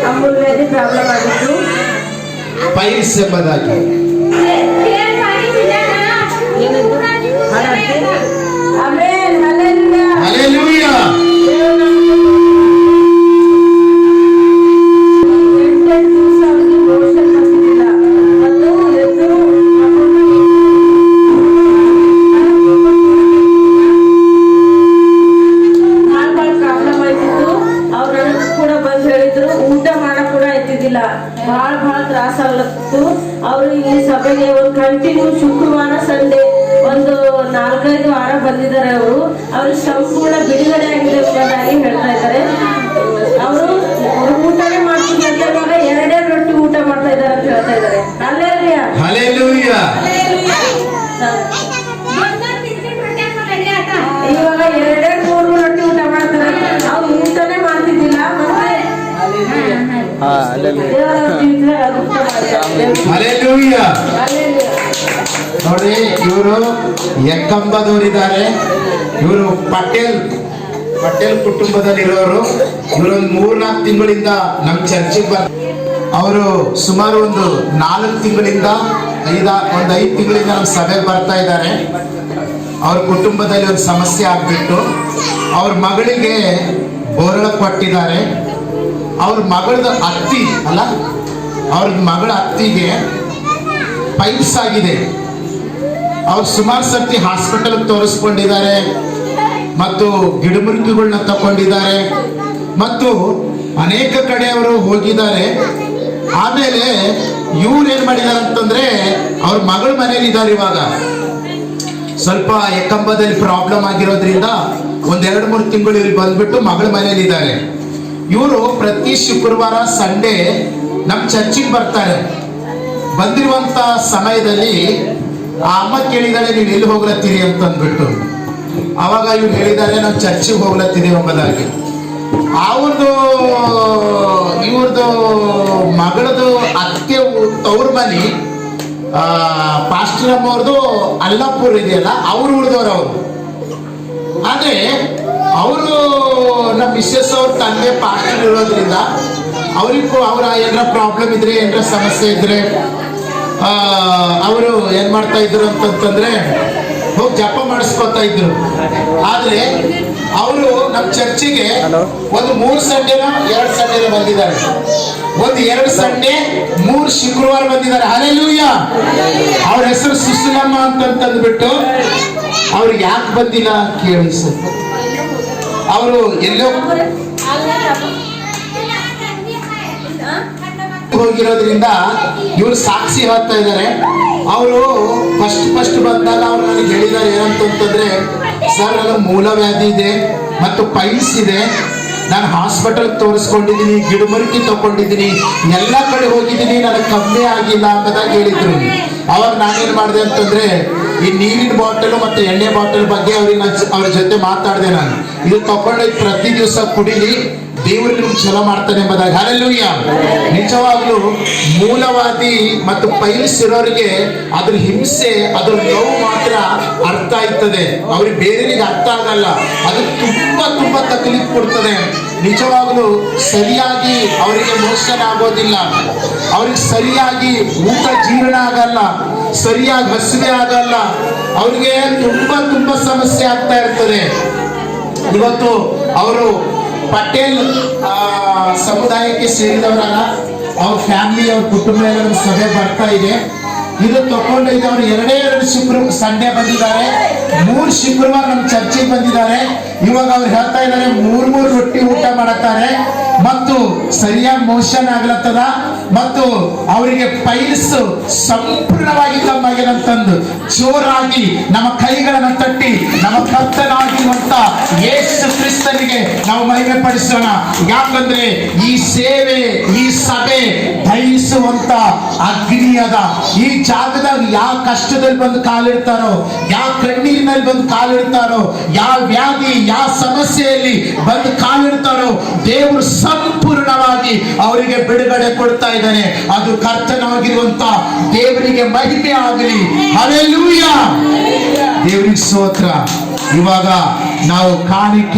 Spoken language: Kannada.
ಅಮೂಲ್ ವ್ಯಾಧಿ ಪ್ರಾಬ್ಲಮ್ ಆಗಿತ್ತು. ಪೈಲ್ಸ್ ಎಂಬುದಾಗಿ ಬಹಳ ತ್ರಾಸ ಆಗ್ಲತ್ತು. ಅವರು ಈ ಸಭೆಗೆ ಒಂದು ಕಂಟಿನ್ಯೂ ಶುಕ್ರವಾರ ಸಂಡೇ ಒಂದು 4-5 ವಾರ ಬಂದಿದ್ದಾರೆ. ಅವರು ಸಂಪೂರ್ಣ ಬಿಡುಗಡೆ ಆಗಿದೆ ಎಂಬುದಾಗಿ ಹೇಳ್ತಾ ಇದ್ದಾರೆ. ಅವರು ಊಟನೇ ಮಾಡ್ತಿದ್ದಾರೆ, ಇವಾಗ 2 ರೊಟ್ಟಿ ಊಟ ಮಾಡ್ತಾ ಇದ್ದಾರೆ ಅಂತ ಹೇಳ್ತಾ ಇದ್ದಾರೆ. ಇವಾಗ 2-3 ರೊಟ್ಟಿ ಊಟ ಮಾಡ್ತಾರೆ. ಅವ್ರು ಊಟನೇ ಮಾಡ್ತಿದ್ದಿಲ್ಲ. ನೋಡಿ, ಇವರು ಎಕ್ಕಂಬದವರಿದ್ದಾರೆ. ಇವರು ಪಟೇಲ್ ಕುಟುಂಬದಲ್ಲಿರೋರು. ಇವರೊಂದು 3-4 ತಿಂಗಳಿಂದ ನಮ್ಮ ಚರ್ಚಿಗೆ ಅವರು ಸುಮಾರು ಒಂದು 4 ತಿಂಗಳಿಂದ 5 ತಿಂಗಳಿಂದ ನಮ್ಮ ಸಭೆಗೆ ಬರ್ತಾ ಇದ್ದಾರೆ. ಅವ್ರ ಕುಟುಂಬದಲ್ಲಿ ಒಂದು ಸಮಸ್ಯೆ ಆಗ್ಬಿಟ್ಟು ಅವ್ರ ಮಗಳಿಗೆ ಬೋರಳ ಕೊಟ್ಟಿದ್ದಾರೆ. ಅವ್ರ ಮಗಳದ ಅತ್ತಿ ಅಲ್ಲ, ಅವ್ರ ಮಗಳ ಅತ್ತಿಗೆ ಪೈಲ್ಸ್ ಆಗಿದೆ. ಅವ್ರು ಸುಮಾರು ಸರ್ತಿ ಹಾಸ್ಪಿಟಲ್ ತೋರಿಸ್ಕೊಂಡಿದ್ದಾರೆ ಮತ್ತು ಗಿಡಮೂಲಿಕೆಗಳನ್ನ ತಗೊಂಡಿದ್ದಾರೆ ಮತ್ತು ಅನೇಕ ಕಡೆ ಅವರು ಹೋಗಿದ್ದಾರೆ. ಆಮೇಲೆ ಇವ್ರು ಏನ್ ಮಾಡಿದ್ದಾರೆ ಅಂತಂದ್ರೆ, ಅವ್ರ ಮಗಳ ಮನೇಲಿ ಇದ್ದಾರೆ. ಇವಾಗ ಸ್ವಲ್ಪ ಎಕ್ಕಂಬದಲ್ಲಿ ಪ್ರಾಬ್ಲಮ್ ಆಗಿರೋದ್ರಿಂದ 1-2-3 ತಿಂಗಳು ಇಲ್ಲಿ ಬಂದ್ಬಿಟ್ಟು ಮಗಳ ಮನೇಲಿ ಇದ್ದಾರೆ. ಇವರು ಪ್ರತಿ ಶುಕ್ರವಾರ ಸಂಡೇ ನಮ್ಮ ಚರ್ಚಿಗೆ ಬರ್ತಾರೆ. ಬಂದಿರುವಂತ ಸಮಯದಲ್ಲಿ ಆ ಅಮ್ಮ ಕೇಳಿದಾಳೆ, ನೀವು ಎಲ್ಲಿ ಹೋಗ್ಲತ್ತೀರಿ ಅಂತಂದ್ಬಿಟ್ಟು. ಅವಾಗ ಇವ್ರು ಹೇಳಿದ್ದಾರೆ, ನಾವು ಚರ್ಚಿಗೆ ಹೋಗ್ಲತ್ತೀರಿ ಎಂಬುದಾಗಿ. ಇವ್ರದ್ದು ಮಗಳದು ಅತ್ತೆ ತವ್ರ ಮನೆ ಪಾಸ್ಟರ್ ಅಮ್ಮವ್ರದ್ದು ಅಲ್ಲಾಪುರ್ ಇದೆಯಲ್ಲ, ಅವ್ರು ಉಳಿದವ್ರು. ಅವರು ಆದ್ರೆ ಅವರು ನಮ್ಮ ಮಿಸ್ಸಸ್ ಅವ್ರ ತಂದೆ ಪಾಸ್ಟರ್ ಇರೋದ್ರಿಂದ ಅವ್ರಿಗೂ ಅವರ ಏನಾರ ಪ್ರಾಬ್ಲಮ್ ಇದ್ರೆ, ಏನಾರ ಸಮಸ್ಯೆ ಇದ್ರೆ ಅವರು ಏನ್ ಮಾಡ್ತಾ ಇದ್ರು ಅಂತಂದ್ರೆ ಹೋಗಿ ಜಪ ಮಾಡಿಸ್ಕೊತಾ ಇದ್ರು. ಆದ್ರೆ ಅವರು ನಮ್ಮ ಚರ್ಚಿಗೆ ಒಂದು 3 ಸಂಡೇನ 2 ಸಂಡೇನ ಬಂದಿದ್ದಾರೆ. ಒಂದು 2 ಸಂಡೇ 3 ಶುಕ್ರವಾರ ಬಂದಿದ್ದಾರೆ. ಹಲ್ಲೆಲೂಯಾ. ಅವ್ರ ಹೆಸರು ಸುಶೀಲಮ್ಮ ಅಂತಂದ್ಬಿಟ್ಟು. ಅವ್ರು ಯಾಕೆ ಬಂದಿಲ್ಲ ಕೇಳಿ ಸರ್. ಅವರು ಎಲ್ಲೋ ಹೋಗಿರೋದ್ರಿಂದ ಇವ್ರು ಸಾಕ್ಷಿ ಹೇಳ್ತಾ ಇದ್ದಾರೆ. ಅವರು ಫಸ್ಟ್ ಬಂದಾಗ ಅವ್ರು ನನಗೆ ಹೇಳಿದ್ದಾರೆ ಏನಂತಂದ್ರೆ, ಸರ್ ನನಗೆ ಮೂಲವ್ಯಾಧಿ ಇದೆ ಮತ್ತು ಪೈಲ್ಸ್ ಇದೆ, ನಾನು ಹಾಸ್ಪಿಟಲ್ ತೋರಿಸ್ಕೊಂಡಿದ್ದೀನಿ, ಗಿಡಮೂಲಿಕೆ ತಗೊಂಡಿದ್ದೀನಿ, ಎಲ್ಲ ಕಡೆ ಹೋಗಿದ್ದೀನಿ, ನನಗೆ ಕಮ್ಮಿ ಆಗಿಲ್ಲ ಅನ್ನೋದಾಗಿ ಹೇಳಿದ್ರು. ಅವಾಗ ನಾನೇನ್ ಮಾಡಿದೆ ಅಂತಂದ್ರೆ, ಈ ನೀರಿನ ಬಾಟಲ್ ಮತ್ತೆ ಎಣ್ಣೆ ಬಾಟಲ್ ಬಗ್ಗೆ ಅವ್ರ ಜೊತೆ ಮಾತಾಡಿದೆ. ನಾನು ಇದು ತಗೊಂಡು ಪ್ರತಿ ದಿವಸ ಕುಡಿಲಿ, ದೇವರಿಗೆ ನಿಮ್ಗೆ ಚಲೋ ಮಾಡ್ತಾನೆ ಎಂಬುದಾಗಿ. ಹಲ್ಲೆಲೂಯಾ. ನಿಜವಾಗ್ಲೂ ಮೂಲವಾದಿ ಮತ್ತು ಪೈಲ್ಸ್ ಇರೋರಿಗೆ ಅದ್ರ ಹಿಂಸೆ, ಅದ್ರ ನೋವು ಮಾತ್ರ ಅರ್ಥ ಆಯ್ತದೆ. ಅವ್ರಿಗೆ ಬೇರೆಯವರಿಗೆ ಅರ್ಥ ಆಗಲ್ಲ. ಅದು ತುಂಬಾ ತಕಲೀಫ್ ಕೊಡ್ತದೆ. ನಿಜವಾಗ್ಲೂ ಸರಿಯಾಗಿ ಅವರಿಗೆ ಮೋಷನ್ ಆಗೋದಿಲ್ಲ, ಅವ್ರಿಗೆ ಸರಿಯಾಗಿ ಊಟ ಜೀರ್ಣ ಆಗಲ್ಲ, ಸರಿಯಾಗಿ ಹಸಿವೆ ಆಗಲ್ಲ, ಅವ್ರಿಗೆ ತುಂಬಾ ಸಮಸ್ಯೆ ಆಗ್ತಾ ಇರ್ತದೆ. ಇವತ್ತು ಅವರು ಪಟೇಲ್ ಸಮುದಾಯಕ್ಕೆ ಸೇರಿದವರಲ್ಲ, ಅವ್ರ ಫ್ಯಾಮಿಲಿ, ಅವ್ರ ಕುಟುಂಬ ಎಲ್ಲ ಸಭೆ ಬರ್ತಾ ಇದೆ. ಇದು ತಗೊಂಡಿದ್ದೆ. ಅವರು 2 ಸಂಡೇ ಬಂದಿದ್ದಾರೆ, 3 ಶುಕ್ರವಾರ ನಮ್ಮ ಚರ್ಚಿಗೆ ಬಂದಿದ್ದಾರೆ. ಇವಾಗ ಅವ್ರು ಹೇಳ್ತಾ ಇದ್ದಾರೆ 3 ರೊಟ್ಟಿ ಊಟ ಮಾಡುತ್ತಾರೆ ಮತ್ತು ಸರಿಯಾಗಿ ಮೋಷನ್ ಆಗ್ಲತ್ತದ ಮತ್ತು ಅವರಿಗೆ ಪೈಲ್ಸ್ ಸಂಪೂರ್ಣವಾಗಿ ಕಮ್ಮಾಗಿದಂತಂದು ಜೋರಾಗಿ ನಮ್ಮ ಕೈಗಳನ್ನು ತಟ್ಟಿ ನಮ್ಮ ಕರ್ತನಾಗಿರುವಂತ ಯೇಸು ಕ್ರಿಸ್ತನಿಗೆ ನಾವು ಮಹಿಮೆ ಪಡಿಸೋಣ. ಯಾಕಂದ್ರೆ ಈ ಸೇವೆ, ಈ ಸಭೆ ದಹಿಸುವಂತ ಅಗ್ನಿ ಅದ. ಈ ಜಾಗದಾಗ ಯಾವ ಕಷ್ಟದಲ್ಲಿ ಬಂದು ಕಾಲಿಡ್ತಾರೋ, ಯಾವ ಕಣ್ಣೀರಿನಲ್ಲಿ ಬಂದು ಕಾಲಿಡ್ತಾರೋ, ಯಾವ ವ್ಯಾಧಿ, ಯಾವ ಸಮಸ್ಯೆಯಲ್ಲಿ ಬಂದು ಕಾಲಿಡ್ತಾರೋ, ದೇವರು ಸಂಪೂರ್ಣವಾಗಿ ಅವರಿಗೆ ಬಿಡುಗಡೆ ಕೊಡ್ತಾ ಇದ್ದಾನೆ. ಅದು ಕರ್ತನಾಗಿರುವಂತ ದೇವರಿಗೆ ಮಹಿಮೆ ಆಗಲಿ. ಹಲ್ಲೆಲೂಯಾ. ದೇವರಿಗೆ ಸ್ತೋತ್ರ. ಇವಾಗ ನಾವು ಕಾಣಿಕೆ